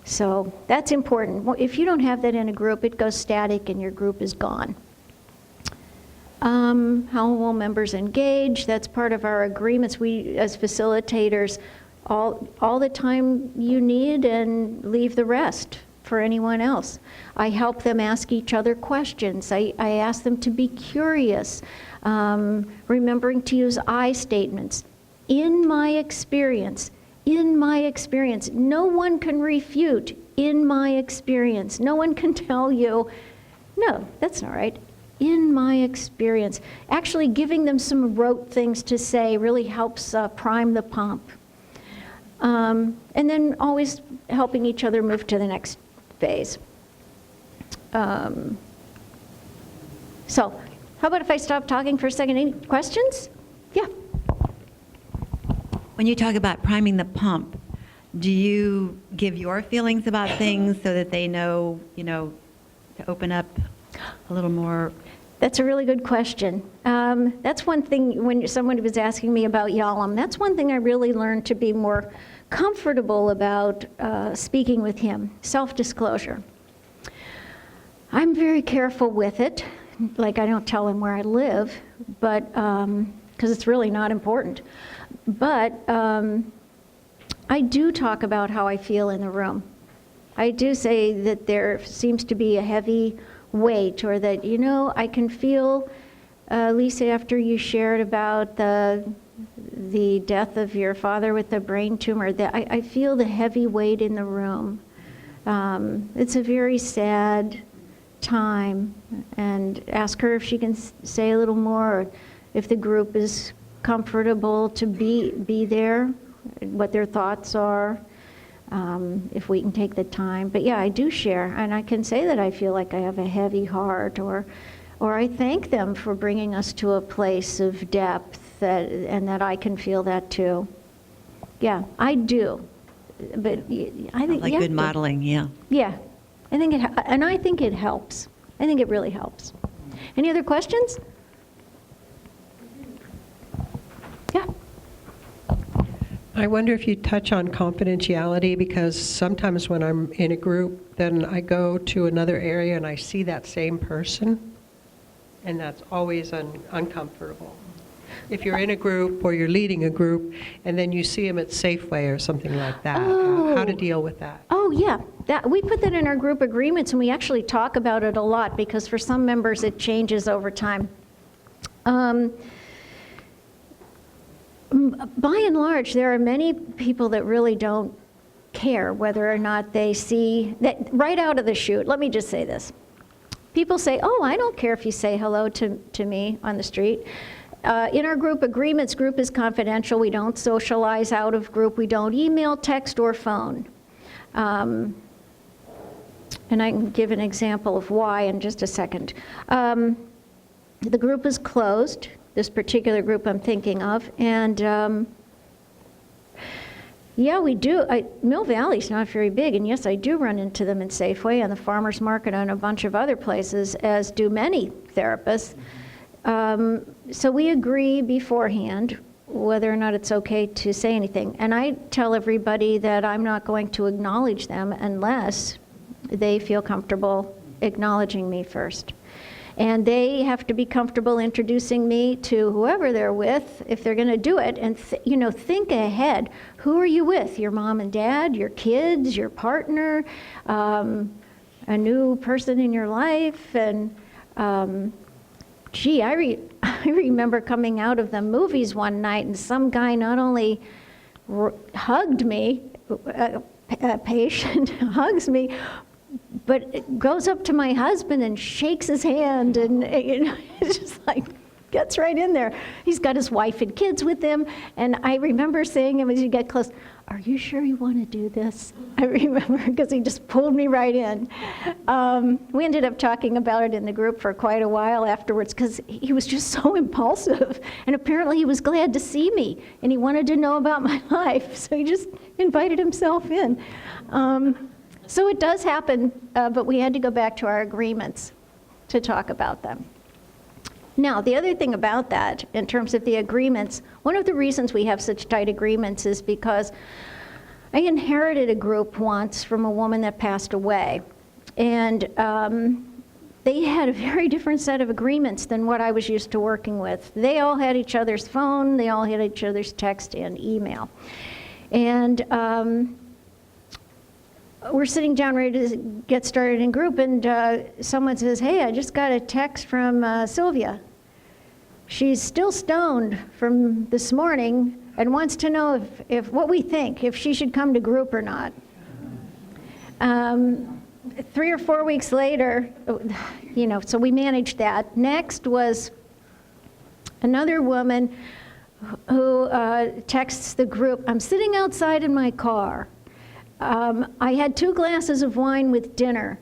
So that's important. Well, if you don't have that in a group, it goes static and your group is gone. How will members engage? That's part of our agreements. We, as facilitators, all the time you need and leave the rest for anyone else. I help them ask each other questions. I ask them to be curious, remembering to use I statements. In my experience, no one can refute, in my experience. No one can tell you, no, that's not right. In my experience. Actually giving them some rote things to say really helps prime the pump. And then always helping each other move to the next phase. So, how about if I stop talking for a second? Any questions? Yeah. When you talk about priming the pump, do you give your feelings about things so that they know, to open up a little more? That's a really good question. That's one thing, when someone was asking me about Yalom, that's one thing I really learned to be more comfortable about speaking with him, self-disclosure. I'm very careful with it. Like, I don't tell him where I live, but because it's really not important. But I do talk about how I feel in the room. I do say that there seems to be a heavy weight, or that, I can feel, Lisa, after you shared about the death of your father with the brain tumor, that I feel the heavy weight in the room. It's a very sad time, and ask her if she can say a little more, or if the group is comfortable to be there, what their thoughts are, if we can take the time. But yeah, I do share, and I can say that I feel like I have a heavy heart, or I thank them for bringing us to a place of depth, and that I can feel that too. Yeah, I do. But I think like good modeling, yeah. Yeah, I think it helps. I think it really helps. Any other questions? Yeah. I wonder if you touch on confidentiality, because sometimes when I'm in a group, then I go to another area and I see that same person, and that's always uncomfortable. If you're in a group or you're leading a group and then you see them at Safeway or something like that, how to deal with that? Oh yeah, we put that in our group agreements, and we actually talk about it a lot, because for some members it changes over time. By and large, there are many people that really don't care whether or not they see that right out of the chute. Let me just say this. People say, oh, I don't care if you say hello to me on the street. In our group agreements, group is confidential. We don't socialize out of group. We don't email, text, or phone. And I can give an example of why in just a second. The group is closed, this particular group I'm thinking of, and yeah, we do. Mill Valley's not very big, and yes, I do run into them in Safeway and the farmer's market and a bunch of other places, as do many therapists. So we agree beforehand whether or not it's okay to say anything. And I tell everybody that I'm not going to acknowledge them unless they feel comfortable acknowledging me first. And they have to be comfortable introducing me to whoever they're with, if they're going to do it. And think ahead. Who are you with? Your mom and dad, your kids, your partner, a new person in your life, and gee, I remember coming out of the movies one night, and some guy not only hugged me, a patient hugs me, but goes up to my husband and shakes his hand, and it's just like, gets right in there. He's got his wife and kids with him, and I remember saying to him as you get close, are you sure you want to do this? I remember, because he just pulled me right in. We ended up talking about it in the group for quite a while afterwards, because he was just so impulsive, and apparently he was glad to see me, and he wanted to know about my life, so he just invited himself in. So it does happen, but we had to go back to our agreements to talk about them. Now, the other thing about that, in terms of the agreements, one of the reasons we have such tight agreements is because I inherited a group once from a woman that passed away, and they had a very different set of agreements than what I was used to working with. They all had each other's phone, they all had each other's text and email. And we're sitting down ready to get started in group, and someone says, hey, I just got a text from Sylvia. She's still stoned from this morning and wants to know if what we think, if she should come to group or not. 3 or 4 weeks later, so we managed that. Next was another woman who texts the group, I'm sitting outside in my car. I had 2 glasses of wine with dinner.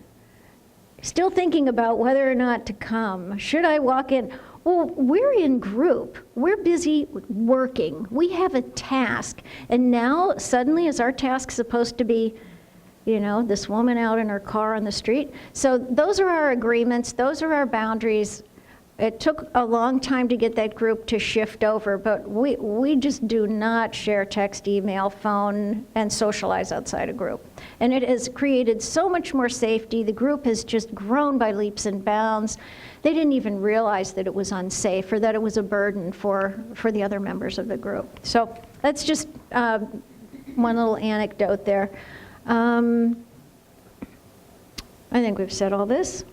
Still thinking about whether or not to come. Should I walk in? Well, we're in group. We're busy working. We have a task. And now, suddenly, is our task supposed to be, this woman out in her car on the street? So those are our agreements. Those are our boundaries. It took a long time to get that group to shift over, but we just do not share text, email, phone, and socialize outside a group. And it has created so much more safety. The group has just grown by leaps and bounds. They didn't even realize that it was unsafe or that it was a burden for the other members of the group. So that's just one little anecdote there. I think we've said all this.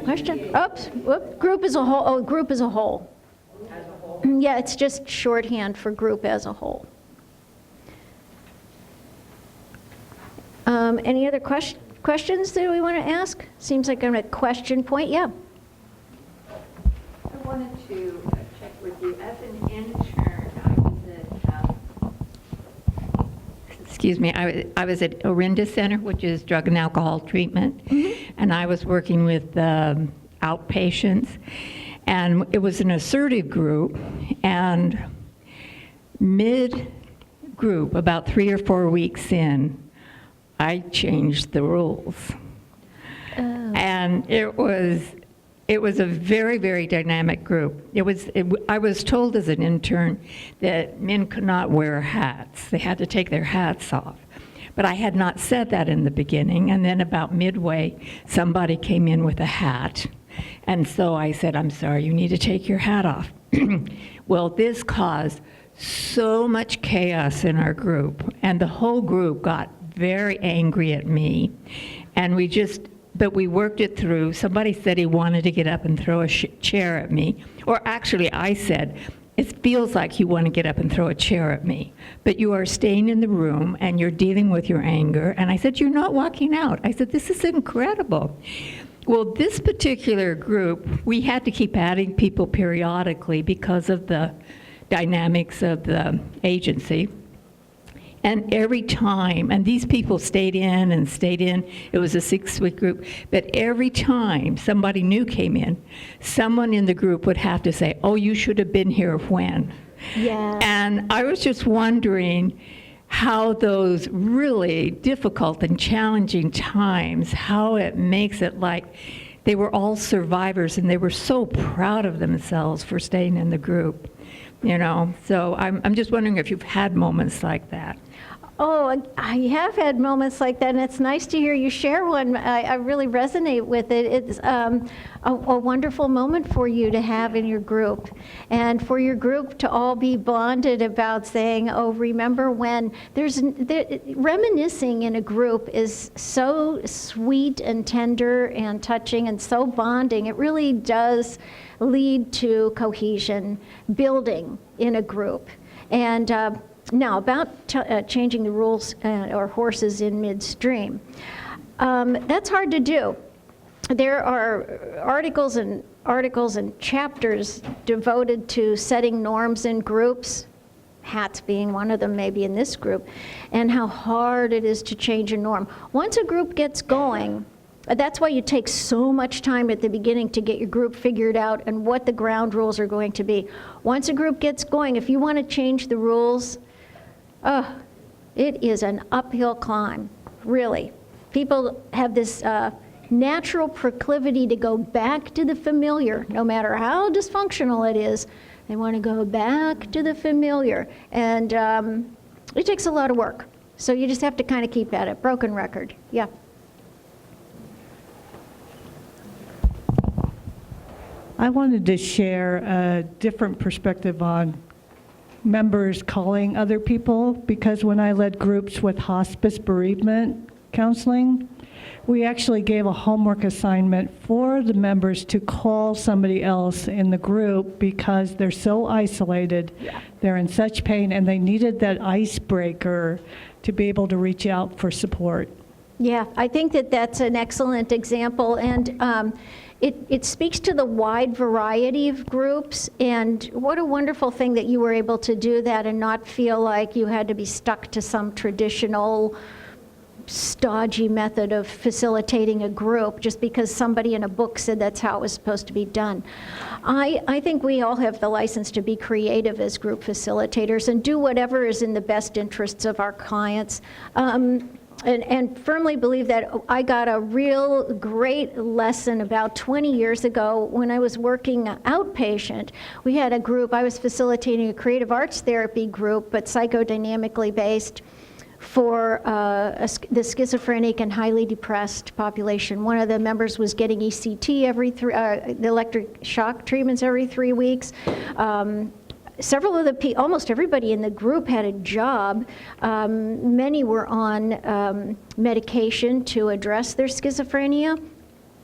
Question? Oops, whoop, group as a whole. Oh, group as a whole. As a whole? Yeah, it's just shorthand for group as a whole. Any other questions that we want to ask? Seems like I'm at question point. Yeah. I wanted to check with you. As an intern, I was at Orinda Center, which is drug and alcohol treatment, and I was working with outpatients, and it was an assertive group, and mid-group, about 3 or 4 weeks in, I changed the rules. And it was a very, very dynamic group. I was told as an intern that men could not wear hats. They had to take their hats off. But I had not said that in the beginning, and then about midway, somebody came in with a hat. And so I said, I'm sorry, you need to take your hat off. Well, this caused so much chaos in our group, and the whole group got very angry at me, and but we worked it through. Somebody said he wanted to get up and throw a chair at me, or actually I said, it feels like you want to get up and throw a chair at me, but you are staying in the room and you're dealing with your anger. And I said, you're not walking out. I said, this is incredible. Well, this particular group, we had to keep adding people periodically because of the dynamics of the agency. And every time, and these people stayed in, it was a 6-week group, but every time somebody new came in, someone in the group would have to say, oh, you should have been here when? Yeah. And I was just wondering how those really difficult and challenging times, how it makes it like they were all survivors and they were so proud of themselves for staying in the group. So I'm just wondering if you've had moments like that. Oh, I have had moments like that, and it's nice to hear you share one. I really resonate with it. It's a wonderful moment for you to have in your group, and for your group to all be bonded about saying, oh, remember when. Reminiscing in a group is so sweet and tender and touching and so bonding. It really does lead to cohesion, building in a group. And now, about changing the rules or horses in midstream. That's hard to do. There are articles and chapters devoted to setting norms in groups, hats being one of them maybe in this group, and how hard it is to change a norm. Once a group gets going, that's why you take so much time at the beginning to get your group figured out and what the ground rules are going to be. Once a group gets going, if you want to change the rules, it is an uphill climb, really. People have this natural proclivity to go back to the familiar, no matter how dysfunctional it is. They want to go back to the familiar, and it takes a lot of work. So you just have to kind of keep at it. Broken record. Yeah. I wanted to share a different perspective on members calling other people, because when I led groups with hospice bereavement counseling, we actually gave a homework assignment for the members to call somebody else in the group because they're so isolated, they're in such pain, and they needed that icebreaker to be able to reach out for support. Yeah, I think that that's an excellent example, and it speaks to the wide variety of groups, and what a wonderful thing that you were able to do that and not feel like you had to be stuck to some traditional stodgy method of facilitating a group just because somebody in a book said that's how it was supposed to be done. I think we all have the license to be creative as group facilitators and do whatever is in the best interests of our clients. And firmly believe that I got a real great lesson about 20 years ago when I was working outpatient. We had a group, I was facilitating a creative arts therapy group, but psychodynamically based, for the schizophrenic and highly depressed population. One of the members was getting ECT the electric shock treatments every 3 weeks. Several of almost everybody in the group had a job. Many were on medication to address their schizophrenia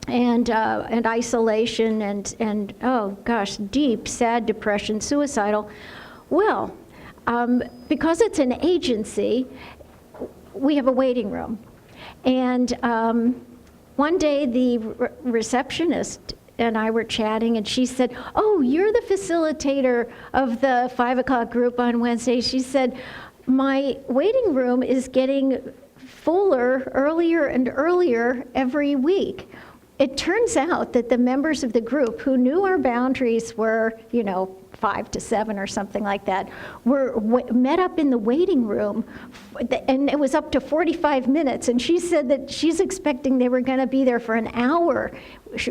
and isolation and oh gosh, deep, sad depression, suicidal. Well, because it's an agency, we have a waiting room. And one day the receptionist and I were chatting, and she said, "Oh, you're the facilitator of the 5 o'clock group on Wednesday." She said, "My waiting room is getting fuller earlier and earlier every week." It turns out that the members of the group who knew our boundaries were, 5 to 7 or something like that, were met up in the waiting room, and it was up to 45 minutes, and she said that she's expecting they were going to be there for an hour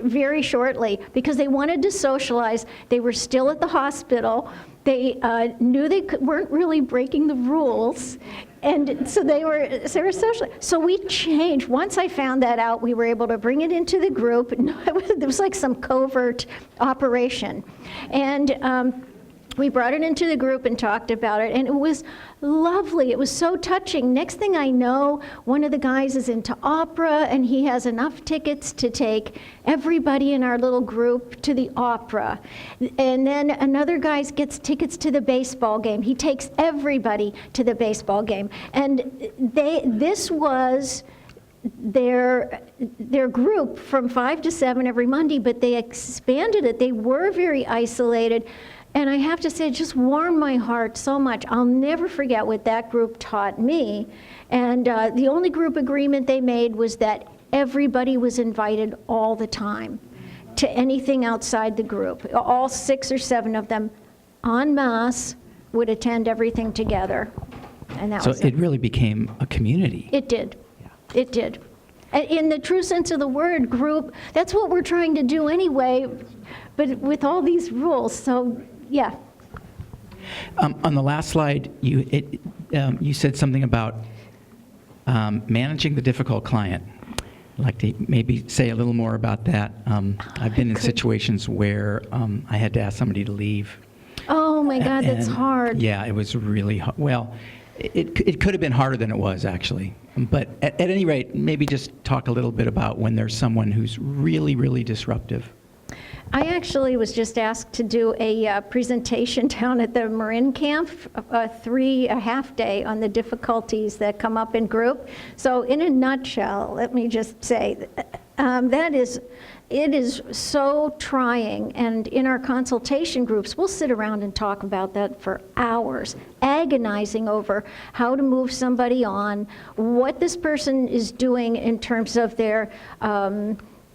very shortly because they wanted to socialize. They were still at the hospital. They knew they weren't really breaking the rules, and so they were social. So we changed. Once I found that out, we were able to bring it into the group. It was like some covert operation. And we brought it into the group and talked about it, and it was lovely. It was so touching. Next thing I know, one of the guys is into opera, and he has enough tickets to take everybody in our little group to the opera. And then another guy gets tickets to the baseball game. He takes everybody to the baseball game. And this was their group from 5 to 7 every Monday, but they expanded it. They were very isolated. And I have to say, it just warmed my heart so much. I'll never forget what that group taught me. And the only group agreement they made was that everybody was invited all the time to anything outside the group. All 6 or 7 of them en masse would attend everything together. And that was it really became a community. It did. It did. In the true sense of the word, group, that's what we're trying to do anyway, but with all these rules. So, yeah. On the last slide, you said something about managing the difficult client. I'd like to maybe say a little more about that. I've been in situations where I had to ask somebody to leave. Oh my God, that's hard. Yeah, it was really hard. Well, it could have been harder than it was, actually. But at any rate, maybe just talk a little bit about when there's someone who's really, really disruptive. I actually was just asked to do a presentation down at the RECAMFT, a half day on the difficulties that come up in group. So in a nutshell, let me just say, it is so trying, and in our consultation groups, we'll sit around and talk about that for hours, agonizing over how to move somebody on, what this person is doing in terms of their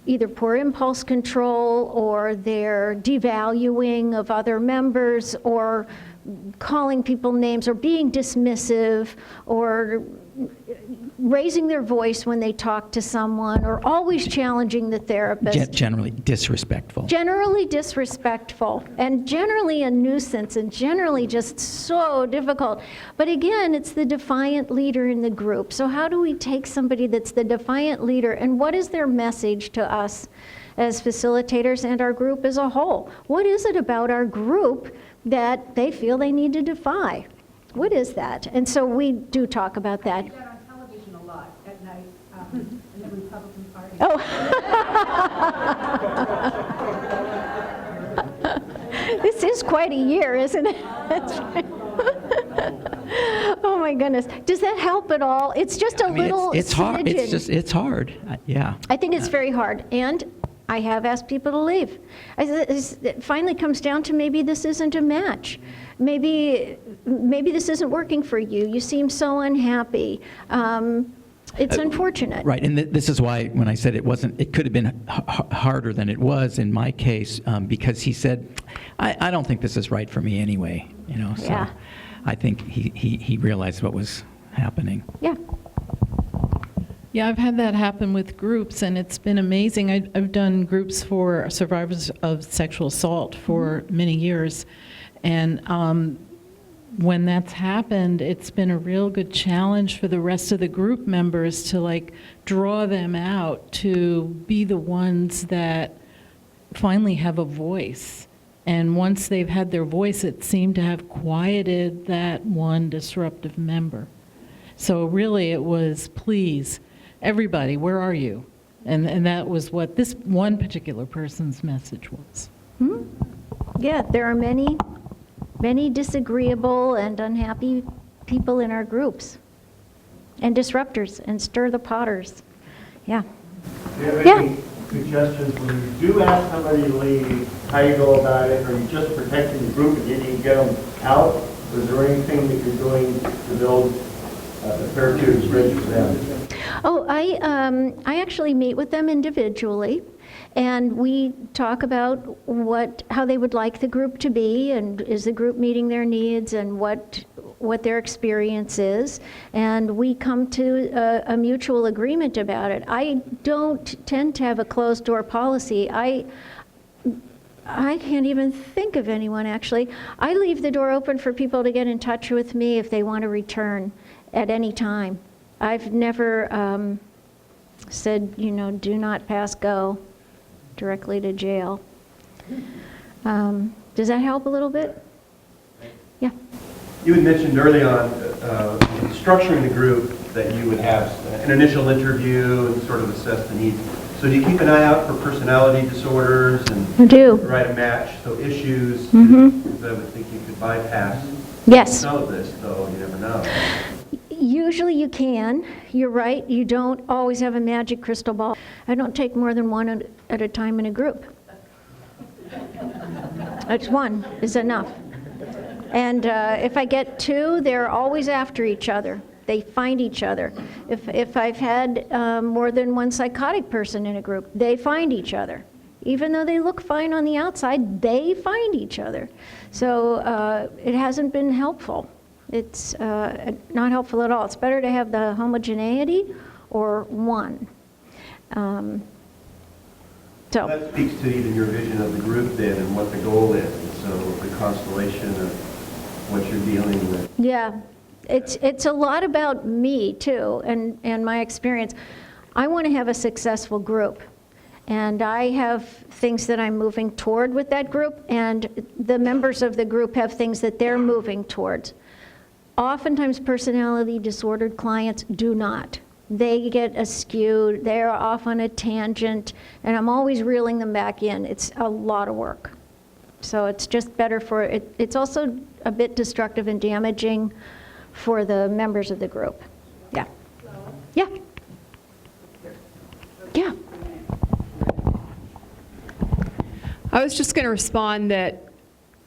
either poor impulse control or their devaluing of other members or calling people names or being dismissive or raising their voice when they talk to someone or always challenging the therapist. Generally disrespectful. Generally disrespectful and generally a nuisance and generally just so difficult. But again, it's the defiant leader in the group. So how do we take somebody that's the defiant leader and what is their message to us as facilitators and our group as a whole? What is it about our group that they feel they need to defy? What is that? And so we do talk about that. I got on television a lot at night in the Republican Party. Oh. This is quite a year, isn't it? That's right. Oh my goodness. Does that help at all? It's just a little it's hard. smidgen. It's hard. Yeah. I think it's very hard. And I have asked people to leave. It finally comes down to maybe this isn't a match. Maybe this isn't working for you. You seem so unhappy. It's unfortunate. Right, and this is why when I said it could have been harder than it was in my case, because he said, I don't think this is right for me anyway, so Yeah. I think he realized what was happening. Yeah. Yeah, I've had that happen with groups, and it's been amazing. I've done groups for survivors of sexual assault for many years, and when that's happened, it's been a real good challenge for the rest of the group members to draw them out to be the ones that finally have a voice. And once they've had their voice, it seemed to have quieted that one disruptive member. So really it was, please, everybody, where are you? And that was what this one particular person's message was. Yeah, there are many disagreeable and unhappy people in our groups, and disruptors, and stir the potters. Yeah. Do you have any suggestions when you do ask somebody to leave, how you go about it? Are you just protecting the group and you need to get them out? Or is there anything that you're doing to build a therapeutic bridge for them? Oh, I actually meet with them individually, and we talk about how they would like the group to be, and is the group meeting their needs, and what their experience is, and we come to a mutual agreement about it. I don't tend to have a closed door policy. I can't even think of anyone, actually. I leave the door open for people to get in touch with me if they want to return at any time. I've never said, do not pass go directly to jail. Does that help a little bit? Yeah. You had mentioned early on structuring the group that you would have an initial interview and sort of assess the needs. So do you keep an eye out for personality disorders and I do. Write a match? So issues Mm-hmm. that I would think you could bypass. Yes. Some of this, though, you never know. Usually you can. You're right. You don't always have a magic crystal ball. I don't take more than one at a time in a group. It's one is enough. And if I get two, they're always after each other. They find each other. If I've had more than one psychotic person in a group, they find each other. Even though they look fine on the outside, they find each other. So it hasn't been helpful. It's not helpful at all. It's better to have the homogeneity or one. So That speaks to even your vision of the group then and what the goal is. And so the constellation of what you're dealing with. yeah, it's a lot about me too and my experience. I want to have a successful group. And I have things that I'm moving toward with that group, and the members of the group have things that they're moving towards. Oftentimes personality disordered clients do not. They get askew, they're off on a tangent, and I'm always reeling them back in. It's a lot of work. So it's just better for it. It's also a bit destructive and damaging for the members of the group. Yeah. Yeah. Yeah. I was just going to respond that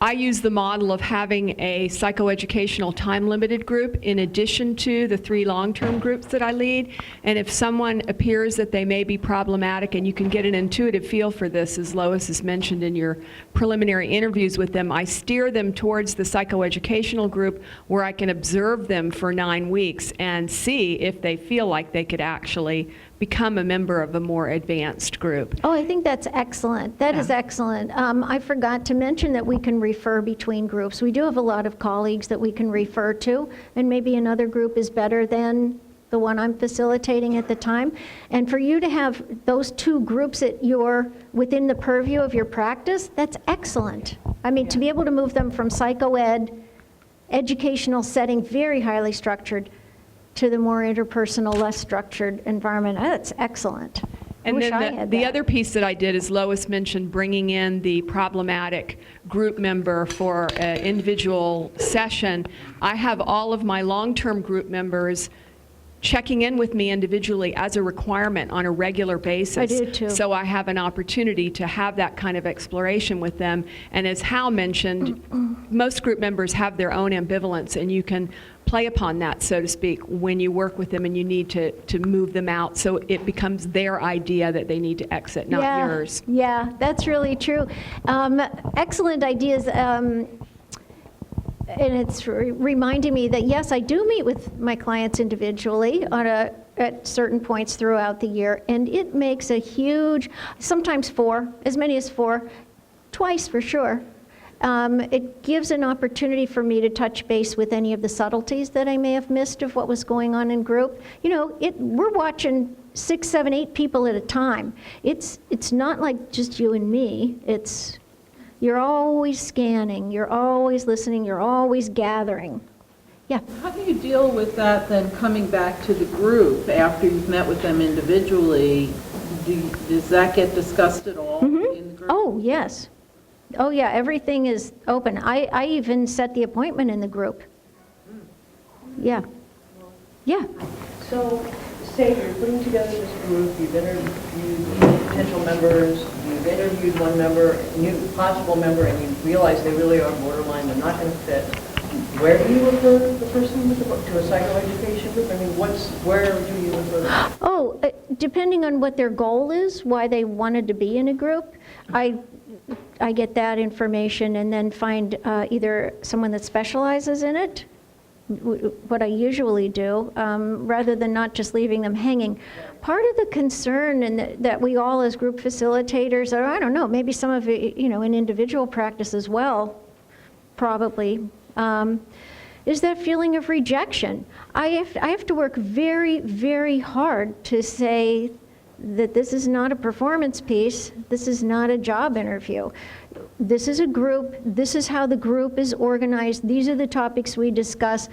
I use the model of having a psychoeducational time-limited group in addition to the 3 long-term groups that I lead. And if someone appears that they may be problematic, and you can get an intuitive feel for this, as Lois has mentioned in your preliminary interviews with them, I steer them towards the psychoeducational group where I can observe them for 9 weeks and see if they feel like they could actually become a member of a more advanced group. Oh, I think that's excellent. That is excellent. I forgot to mention that we can refer between groups. We do have a lot of colleagues that we can refer to, and maybe another group is better than the one I'm facilitating at the time. And for you to have those 2 groups within the purview of your practice, that's excellent. I mean, to be able to move them from psychoed, educational setting, very highly structured, to the more interpersonal, less structured environment. That's excellent. And Wish I then had the that. other piece that I did, as Lois mentioned, bringing in the problematic group member for an individual session. I have all of my long-term group members checking in with me individually as a requirement on a regular basis. I do too. So I have an opportunity to have that kind of exploration with them. And as Hal mentioned, most group members have their own ambivalence, and you can play upon that, so to speak, when you work with them and you need to move them out. So it becomes their idea that they need to exit, not yours. Yeah, that's really true. Excellent ideas. And it's reminding me that, yes, I do meet with my clients individually at certain points throughout the year, and it makes a huge, sometimes 4, as many as 4, twice for sure. It gives an opportunity for me to touch base with any of the subtleties that I may have missed of what was going on in group. You know, we're watching 6, 7, 8 people at a time. It's not like just you and me. You're always scanning, you're always listening, you're always gathering. Yeah. How do you deal with that then coming back to the group after you've met with them individually? Does that get discussed at all in the group? Oh, yes. Oh, yeah, everything is open. I even set the appointment in the group. Yeah. Yeah. So, say you're putting together this group, you've interviewed potential members, you've interviewed one member, new possible member, and you realize they really are borderline, they're not going to fit. Where do you refer the person to a psychoeducation group? I mean, where do you refer them? Oh, depending on what their goal is, why they wanted to be in a group, I get that information and then find either someone that specializes in it, what I usually do, rather than not just leaving them hanging. Part of the concern and that we all as group facilitators, or I don't know, maybe some of it, in individual practice as well, probably, is that feeling of rejection. I have to work very, very hard to say that this is not a performance piece, this is not a job interview. This is a group, this is how the group is organized, these are the topics we discuss,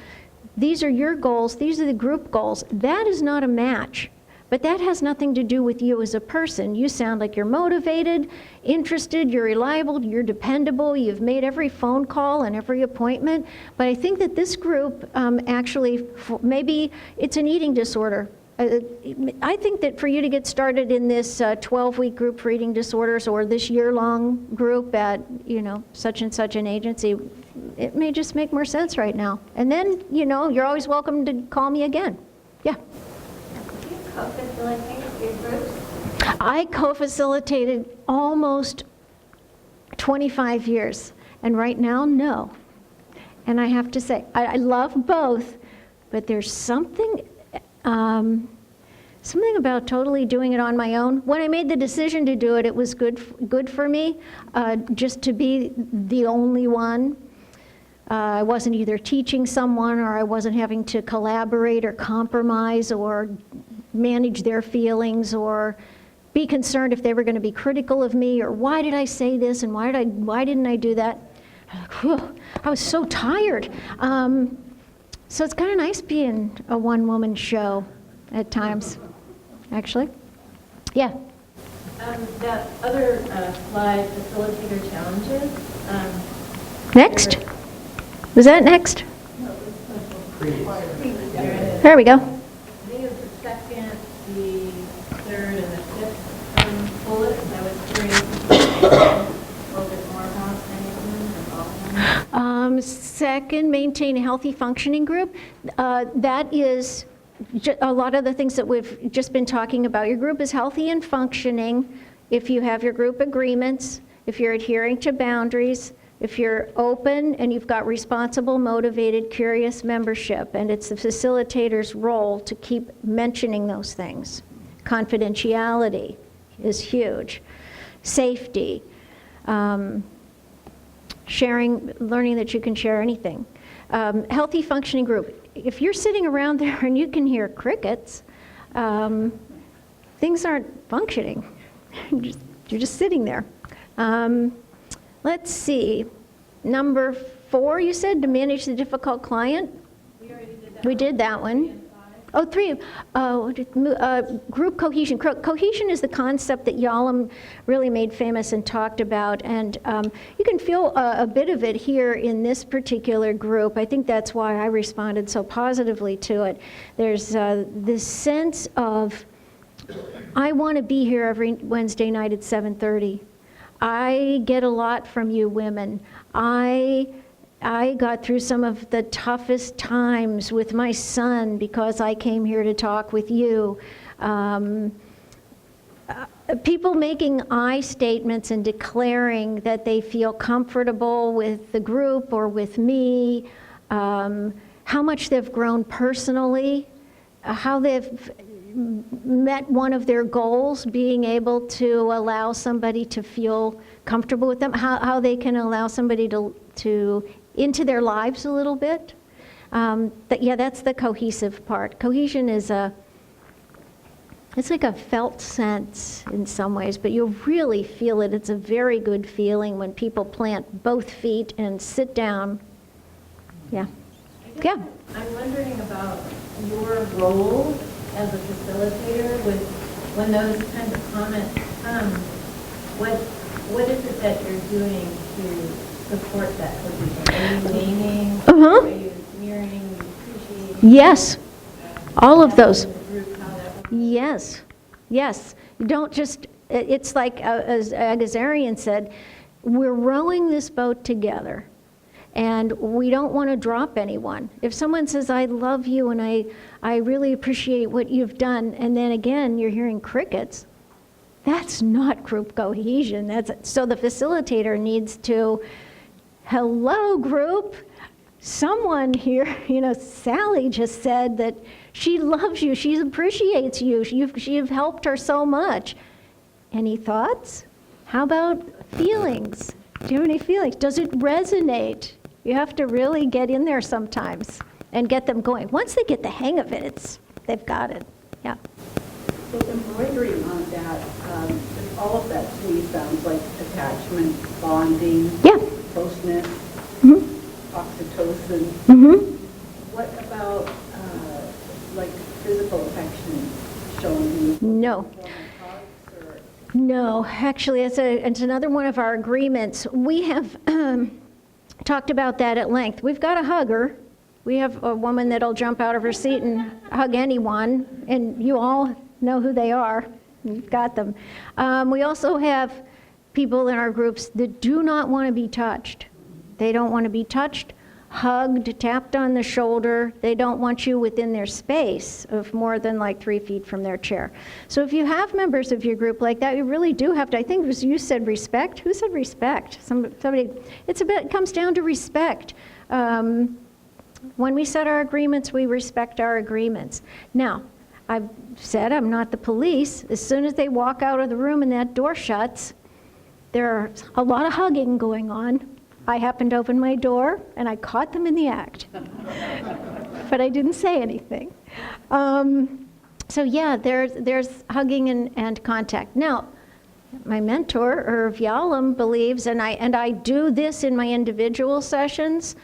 these are your goals, these are the group goals. That is not a match, but that has nothing to do with you as a person. You sound like you're motivated, interested, you're reliable, you're dependable, you've made every phone call and every appointment, but I think that this group actually, maybe it's an eating disorder. I think that for you to get started in this 12-week group for eating disorders or this year-long group at, such and such an agency, it may just make more sense right now. And then, you're always welcome to call me again. Yeah. Do you co-facilitate your groups? I co-facilitated almost 25 years, and right now, no. And I have to say, I love both, but there's something about totally doing it on my own. When I made the decision to do it, it was good for me, just to be the only one. I wasn't either teaching someone or I wasn't having to collaborate or compromise or manage their feelings or be concerned if they were going to be critical of me or why did I say this and why didn't I do that? I was so tired. So it's kind of nice being a one-woman show at times, actually. Yeah. That other slide, facilitator challenges. Next? Was that next? No, it was There we go. I think it was the second, the third, and the fifth bullet. I was curious a little bit more about any of them or all of them. Second, maintain a healthy functioning group. That is a lot of the things that we've just been talking about. Your group is healthy and functioning if you have your group agreements, if you're adhering to boundaries, if you're open and you've got responsible, motivated, curious membership, and it's the facilitator's role to keep mentioning those things. Confidentiality is huge. Safety. Sharing, learning that you can share anything. Healthy functioning group. If you're sitting around there and you can hear crickets, things aren't functioning. You're just sitting there. Let's see. Number 4, you said, to manage the difficult client? We did that one. Oh, 3. Group cohesion. Cohesion is the concept that Yalom really made famous and talked about, and you can feel a bit of it here in this particular group. I think that's why I responded so positively to it. There's this sense of, I want to be here every Wednesday night at 7:30. I get a lot from you women. I got through some of the toughest times with my son because I came here to talk with you. People making I statements and declaring that they feel comfortable with the group or with me, how much they've grown personally, how they've met one of their goals, being able to allow somebody to feel comfortable with them, how they can allow somebody to into their lives a little bit. Yeah, that's the cohesive part. Cohesion is it's like a felt sense in some ways, but you really feel it. It's a very good feeling when people plant both feet and sit down. Yeah. Yeah. I'm wondering about your role as a facilitator when those kinds of comments come. What is it that you're doing to support that cohesion? Are you naming? Are you mirroring? Are you appreciating? Yes. All of those. Yes. Yes. You don't just, it's like, as Agazarian said, we're rowing this boat together. And we don't want to drop anyone. If someone says, I love you and I really appreciate what you've done, and then again, you're hearing crickets, that's not group cohesion. So the facilitator needs to, hello group, someone here, Sally just said that she loves you, she appreciates you, you've helped her so much. Any thoughts? How about feelings? Do you have any feelings? Does it resonate? You have to really get in there sometimes and get them going. Once they get the hang of it, they've got it. Yeah. So embroidering on that, all of that to me sounds like attachment, bonding, closeness, oxytocin. What about like physical affection shown? No. No, actually, it's another one of our agreements. We have talked about that at length. We've got a hugger. We have a woman that'll jump out of her seat and hug anyone, and you all know who they are. You've got them. We also have people in our groups that do not want to be touched. They don't want to be touched, hugged, tapped on the shoulder. They don't want you within their space of more than like 3 feet from their chair. So if you have members of your group like that, you really do have to, I think it was you said respect. Who said respect? Somebody, it comes down to respect. When we set our agreements, we respect our agreements. Now, I've said I'm not the police. As soon as they walk out of the room and that door shuts, there's a lot of hugging going on. I happened to open my door and I caught them in the act. But I didn't say anything. So yeah, there's hugging and contact. Now, my mentor, Irv Yalom, believes, and I do this in my individual sessions,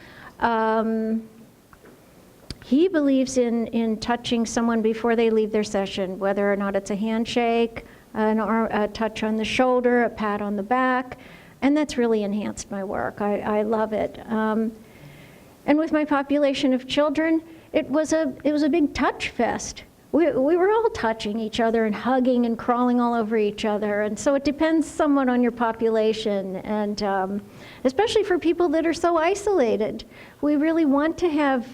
he believes in touching someone before they leave their session, whether or not it's a handshake, a touch on the shoulder, a pat on the back, and that's really enhanced my work. I love it. And with my population of children, it was a big touch fest. we were all touching each other and hugging and crawling all over each other. And so it depends somewhat on your population, and especially for people that are so isolated. We really want to have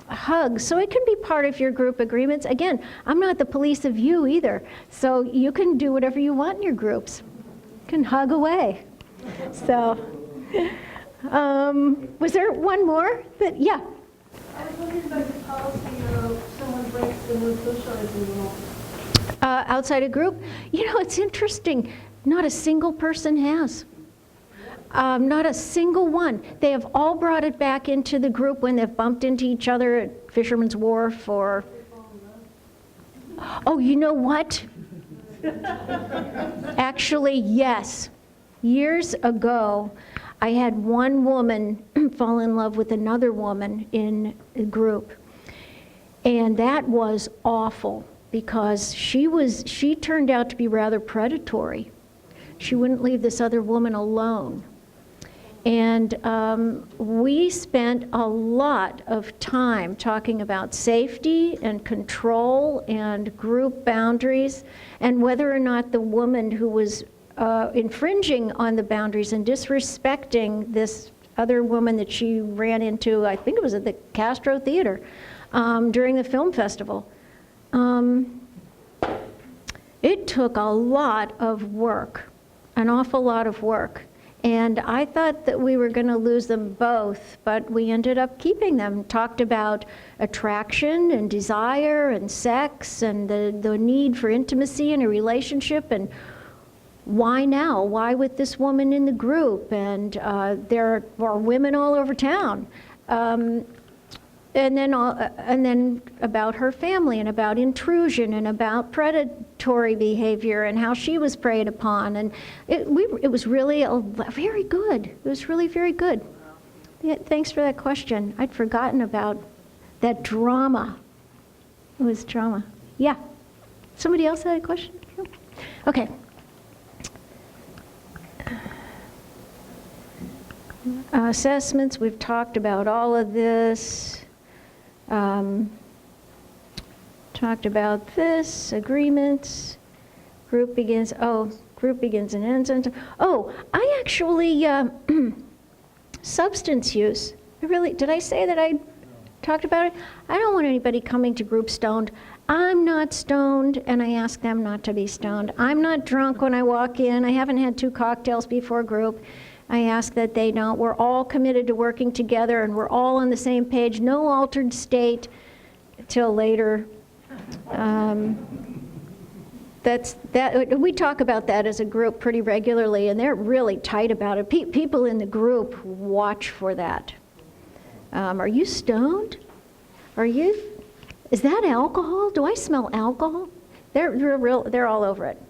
hugs. So it can be part of your group agreements. Again, I'm not the police of you either. So you can do whatever you want in your groups. You can hug away. So, was there one more? Yeah. I was wondering about the policy of someone breaks the no socializing rule. Outside a group? You know, it's interesting. Not a single person has. Not a single one. They have all brought it back into the group when they've bumped into each other at Fisherman's Wharf or... Oh, you know what? Actually, yes. Years ago, I had one woman fall in love with another woman in a group. And that was awful because she turned out to be rather predatory. She wouldn't leave this other woman alone. And we spent a lot of time talking about safety and control and group boundaries and whether or not the woman who was infringing on the boundaries and disrespecting this other woman that she ran into, I think it was at the Castro Theater during the film festival. It took a lot of work, an awful lot of work. And I thought that we were going to lose them both, but we ended up keeping them. Talked about attraction and desire and sex and the need for intimacy in a relationship, and why now? Why with this woman in the group? And there are women all over town. And then about her family and about intrusion and about predatory behavior and how she was preyed upon. And it was really very good. It was really very good. Yeah, thanks for that question. I'd forgotten about that drama. It was drama. Yeah. Somebody else had a question? Okay. Assessments, we've talked about all of this. Talked about this, agreements, group begins and ends. I actually, substance use. Did I say that I talked about it? I don't want anybody coming to group stoned. I'm not stoned, and I ask them not to be stoned. I'm not drunk when I walk in. I haven't had 2 cocktails before group. I ask that they don't. We're all committed to working together, and we're all on the same page. No altered state till later. We talk about that as a group pretty regularly, and they're really tight about it. People in the group watch for that. Are you stoned? Is that alcohol? Do I smell alcohol? They're all over it.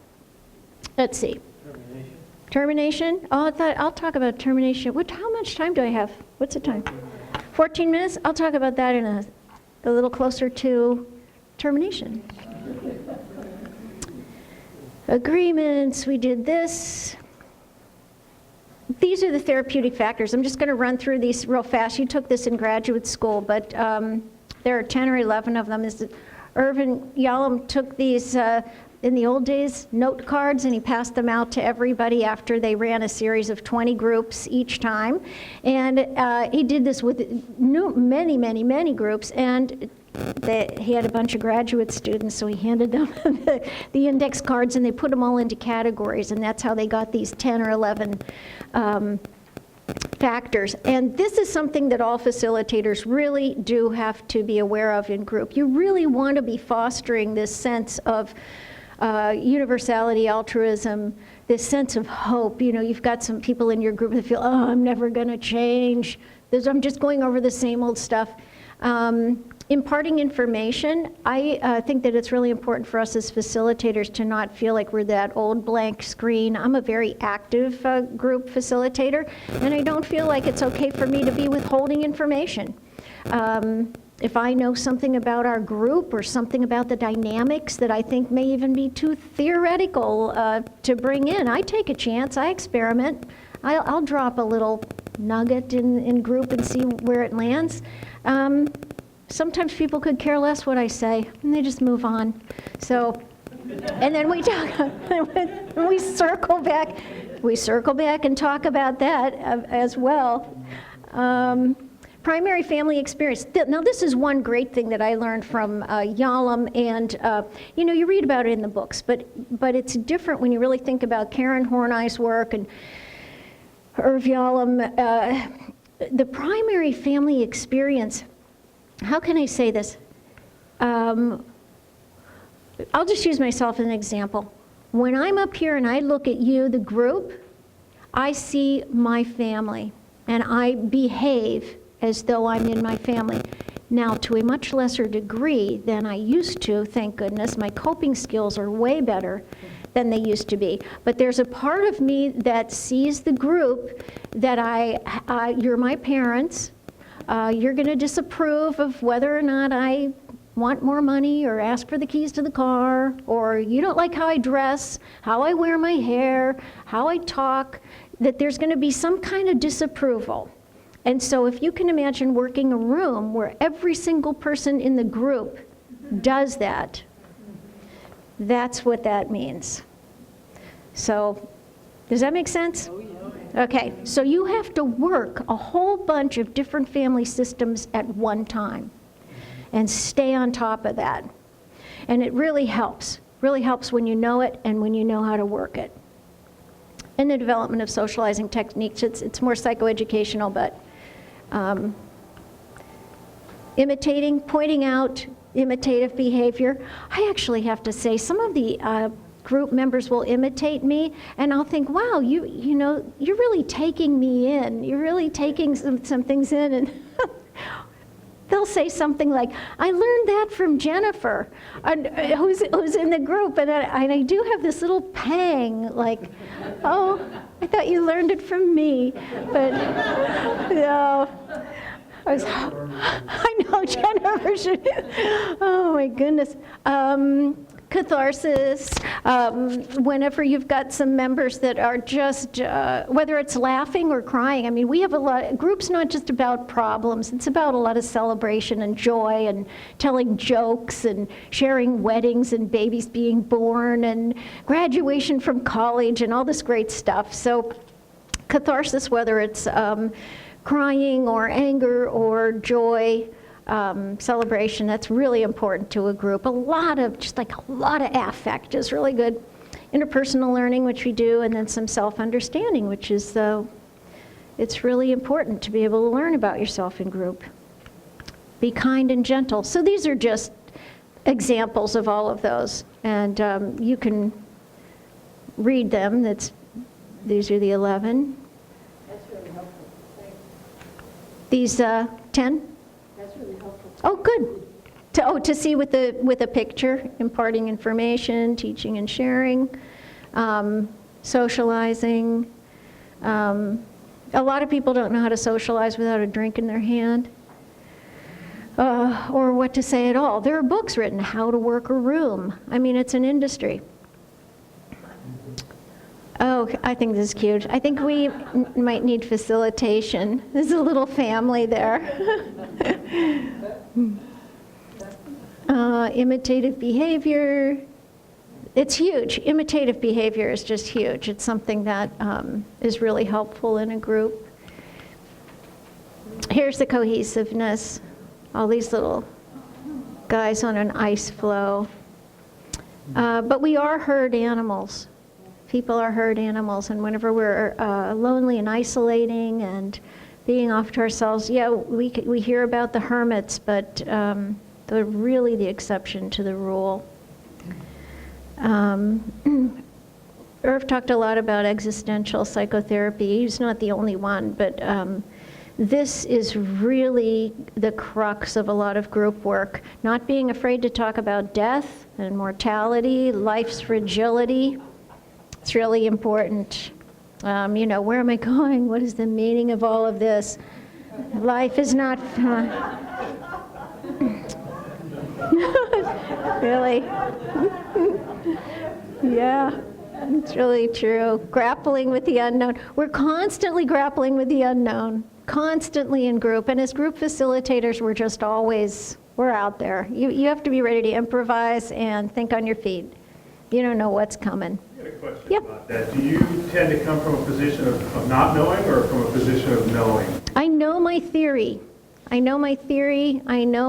Let's see. Termination? Oh, I'll talk about termination. How much time do I have? What's the time? 14 minutes? I'll talk about that in a little closer to termination. Agreements, we did this. These are the therapeutic factors. I'm just going to run through these real fast. You took this in graduate school, but there are 10 or 11 of them. Irvin Yalom took these in the old days, note cards, and he passed them out to everybody after they ran a series of 20 groups each time. And he did this with many, many, many groups, and he had a bunch of graduate students, so he handed them the index cards, and they put them all into categories, and that's how they got these 10 or 11 factors. And this is something that all facilitators really do have to be aware of in group. You really want to be fostering this sense of universality, altruism, this sense of hope. You know, you've got some people in your group that feel, oh, I'm never going to change. I'm just going over the same old stuff. Imparting information, I think that it's really important for us as facilitators to not feel like we're that old blank screen. I'm a very active group facilitator, and I don't feel like it's okay for me to be withholding information. If I know something about our group or something about the dynamics that I think may even be too theoretical to bring in, I take a chance, I experiment. I'll drop a little nugget in group and see where it lands. sometimes people could care less what I say, and they just move on. So, and then we talk, we circle back and talk about that as well. Primary family experience. Now, this is one great thing that I learned from Yalom, and you read about it in the books, but it's different when you really think about Karen Horney's work and Irv Yalom. The primary family experience, how can I say this? I'll just use myself as an example. When I'm up here and I look at you, the group, I see my family, and I behave as though I'm in my family. Now, to a much lesser degree than I used to, thank goodness. My coping skills are way better than they used to be. But there's a part of me that sees the group that you're my parents, you're going to disapprove of whether or not I want more money or ask for the keys to the car, or you don't like how I dress, how I wear my hair, how I talk, that there's going to be some kind of disapproval. And so if you can imagine working a room where every single person in the group does that, that's what that means. So, does that make sense? Okay, so you have to work a whole bunch of different family systems at one time and stay on top of that. And it really helps when you know it and when you know how to work it. In the development of socializing techniques, it's more psychoeducational, but pointing out imitative behavior. I actually have to say, some of the group members will imitate me, and I'll think, wow, you're really taking me in. You're really taking some things in, and they'll say something like, I learned that from Jennifer, who's in the group, and I do have this little pang, like, oh, I thought you learned it from me, but no. I know, Jennifer should. Oh my goodness. Catharsis, whenever you've got some members that are just, whether it's laughing or crying, I mean, we have a lot, group's not just about problems, it's about a lot of celebration and joy and telling jokes and sharing weddings and babies being born and graduation from college and all this great stuff. So catharsis, whether it's crying or anger or joy, celebration, that's really important to a group. A lot of affect is really good. Interpersonal learning, which we do, and then some self-understanding, which is, it's really important to be able to learn about yourself in group. Be kind and gentle. So these are just examples of all of those, and you can read them. These are the 11. That's really helpful. Thanks. These 10? That's really helpful. Oh, good. To see with a picture, imparting information, teaching and sharing, socializing. A lot of people don't know how to socialize without a drink in their hand, or what to say at all. There are books written, How to Work a Room. I mean, it's an industry. Oh, I think this is cute. I think we might need facilitation. There's a little family there. Imitative behavior. It's huge. Imitative behavior is just huge. It's something that is really helpful in a group. Here's the cohesiveness. All these little guys on an ice floe. But we are herd animals. People are herd animals, and whenever we're lonely and isolating and being off to ourselves, yeah, we hear about the hermits, but they're really the exception to the rule. Irv talked a lot about existential psychotherapy. He's not the only one, but this is really the crux of a lot of group work. Not being afraid to talk about death and mortality, life's fragility. It's really important. Where am I going? What is the meaning of all of this? Life is not fun. Really? Yeah, it's really true. Grappling with the unknown. We're constantly grappling with the unknown, constantly in group. And as group facilitators, we're just always We're out there. You have to be ready to improvise and think on your feet. You don't know what's coming. I got a question Yep. about that. Do you tend to come from a position of not knowing or from a position of knowing? I know my theory. I know my theory. I know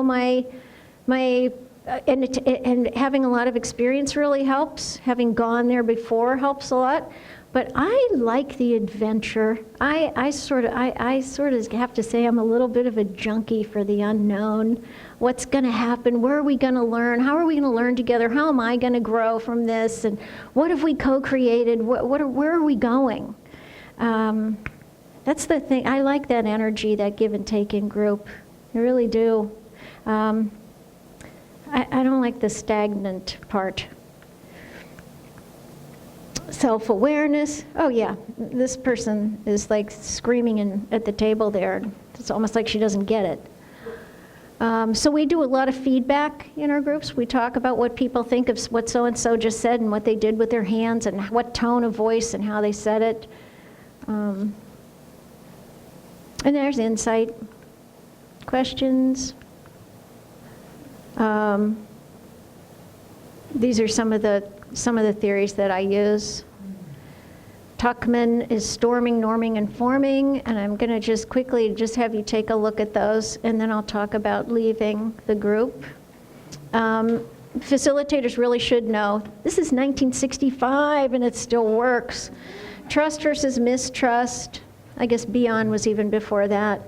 and having a lot of experience really helps. Having gone there before helps a lot. But I like the adventure. I sort of have to say I'm a little bit of a junkie for the unknown. What's going to happen? Where are we going to learn? How are we going to learn together? How am I going to grow from this? And what have we co-created? Where are we going? That's the thing. I like that energy, that give and take in group. I really do. I don't like the stagnant part. Self-awareness. Oh yeah, this person is like screaming at the table there. It's almost like she doesn't get it. So we do a lot of feedback in our groups. We talk about what people think of what so-and-so just said and what they did with their hands and what tone of voice and how they said it. And there's insight. Questions. These are some of the theories that I use. Tuckman is storming, norming, and forming, and I'm going to just quickly have you take a look at those, and then I'll talk about leaving the group. Facilitators really should know. This is 1965, and it still works. Trust versus mistrust. I guess Beyond was even before that.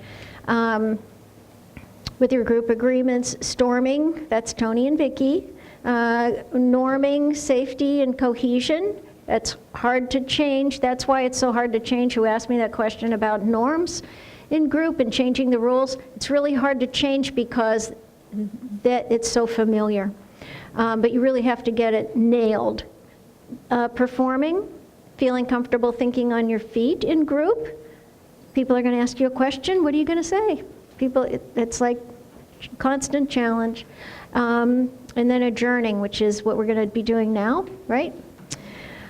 With your group agreements, storming, that's Tony and Vicki. Norming, safety, and cohesion. That's hard to change. That's why it's so hard to change. Who asked me that question about norms in group and changing the rules? It's really hard to change because it's so familiar. But you really have to get it nailed. Performing, feeling comfortable thinking on your feet in group. People are going to ask you a question. What are you going to say? It's like constant challenge. And then adjourning, which is what we're going to be doing now, right?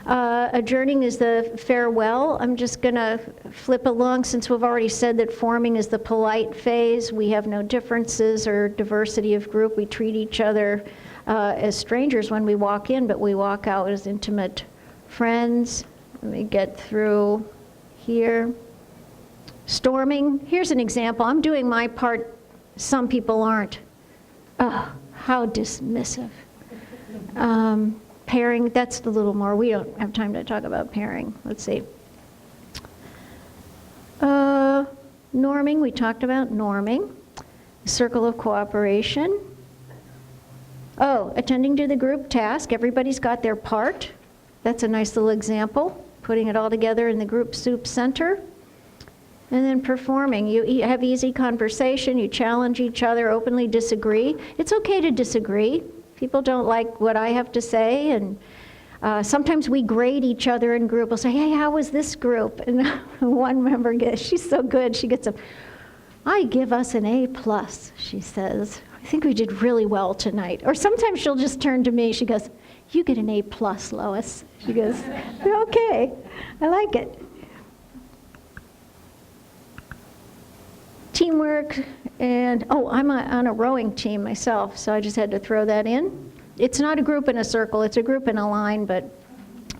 Adjourning is the farewell. I'm just going to flip along since we've already said that forming is the polite phase. We have no differences or diversity of group. We treat each other as strangers when we walk in, but we walk out as intimate friends. Let me get through here. Storming. Here's an example. I'm doing my part. Some people aren't. Oh, how dismissive. Pairing, that's a little more. We don't have time to talk about pairing. Let's see. Norming, we talked about norming. Circle of cooperation. Oh, attending to the group task. Everybody's got their part. That's a nice little example. Putting it all together in the group soup center. And then performing. You have easy conversation. You challenge each other, openly disagree. It's okay to disagree. People don't like what I have to say. And sometimes we grade each other in group. We'll say, hey, how was this group? And one member she's so good. She gets I give us an A+, she says. I think we did really well tonight. Or sometimes she'll just turn to me. She goes, you get an A+, Lois. She goes, okay, I like it. Teamwork, and I'm on a rowing team myself, so I just had to throw that in. It's not a group in a circle, it's a group in a line, but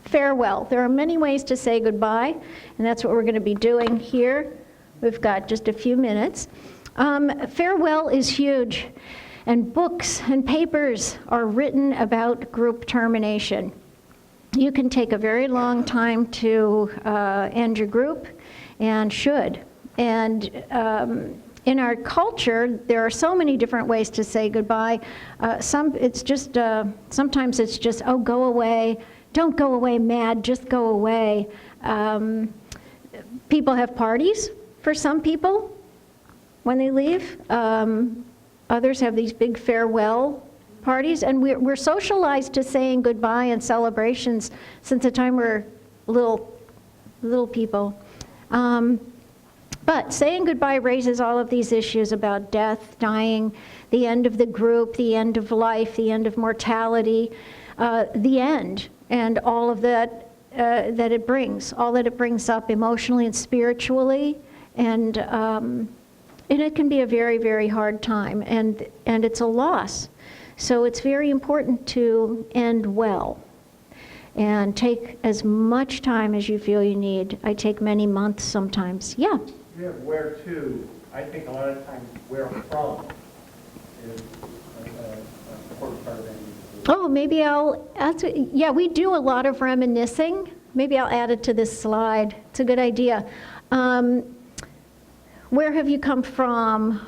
farewell. There are many ways to say goodbye, and that's what we're going to be doing here. We've got just a few minutes. Farewell is huge, and books and papers are written about group termination. You can take a very long time to end your group, and should. And in our culture, there are so many different ways to say goodbye. Sometimes it's just, oh, go away. Don't go away mad, just go away. People have parties for some people when they leave. Others have these big farewell parties. And we're socialized to saying goodbye and celebrations since the time we're little people. But saying goodbye raises all of these issues about death, dying, the end of the group, the end of life, the end of mortality, the end, and all of that that it brings, all that it brings up emotionally and spiritually, and And it can be a very, very hard time, and it's a loss. So it's very important to end well and take as much time as you feel you need. I take many months sometimes. Yeah. Yeah, where to, I think a lot of times where from is an important part of any. Oh, maybe yeah, we do a lot of reminiscing. Maybe I'll add it to this slide. It's a good idea. Where have you come from?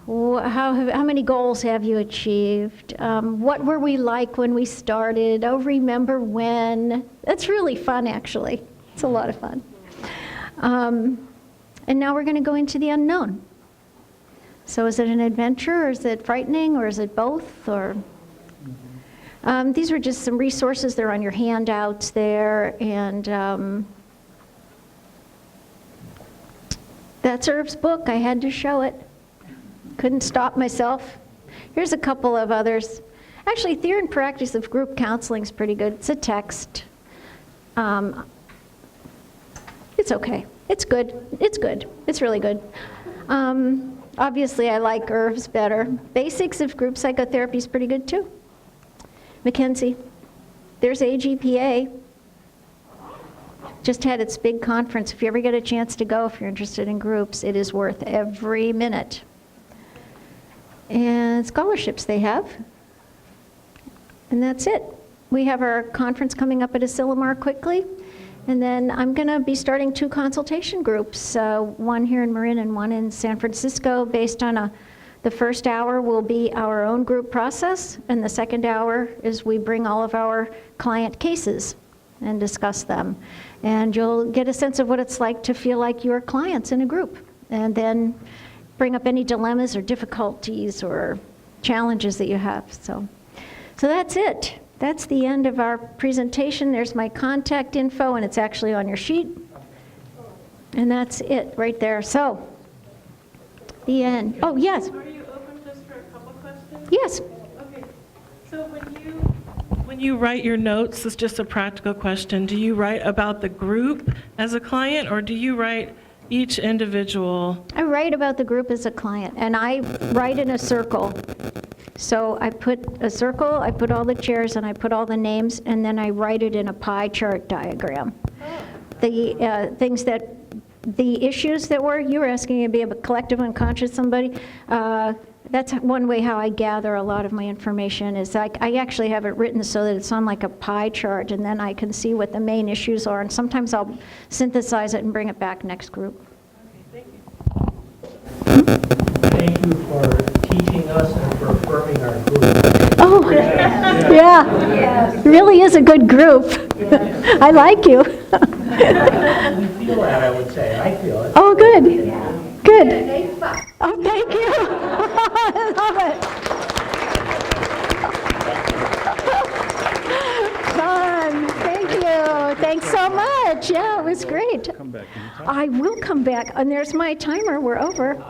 How many goals have you achieved? What were we like when we started? Oh, remember when? That's really fun, actually. It's a lot of fun. And now we're going to go into the unknown. So is it an adventure, or is it frightening, or is it both? Or these were just some resources. They're on your handouts there, and that's Irv's book. I had to show it. Couldn't stop myself. Here's a couple of others. Actually, Theory and Practice of Group Counseling is pretty good. It's a text. It's okay. It's good. It's good. It's really good. Obviously, I like Irv's better. Basics of Group Psychotherapy is pretty good, too. Mackenzie. There's AGPA. Just had its big conference. If you ever get a chance to go, if you're interested in groups, it is worth every minute. And scholarships they have. And that's it. We have our conference coming up at Asilomar quickly. And then I'm going to be starting 2 consultation groups, one here in Marin and one in San Francisco, based on the first hour will be our own group process, and the second hour is we bring all of our client cases and discuss them. And you'll get a sense of what it's like to feel like you're clients in a group, and then bring up any dilemmas or difficulties or challenges that you have. So that's it. That's the end of our presentation. There's my contact info, and it's actually on your sheet. And that's it right there. So, the end. Oh, yes. Are you open just for a couple questions? Yes. Okay. So when you write your notes, it's just a practical question. Do you write about the group as a client, or do you write each individual? I write about the group as a client, and I write in a circle. So I put a circle, I put all the chairs, and I put all the names, and then I write it in a pie chart diagram. The things that, the issues that you were asking me to be a collective unconscious somebody, that's one way how I gather a lot of my information is I actually have it written so that it's on like a pie chart, and then I can see what the main issues are, and sometimes I'll synthesize it and bring it back next group. Okay, thank you. Thank you for teaching us and for affirming our group. Oh, yeah. Really is a good group. I like you. We feel that, I would say. I feel it. Oh, good. Good. Oh, thank you. I love it. Fun. Thank you. Thanks so much. Yeah, it was great. Come back anytime. I will come back. And there's my timer. We're over.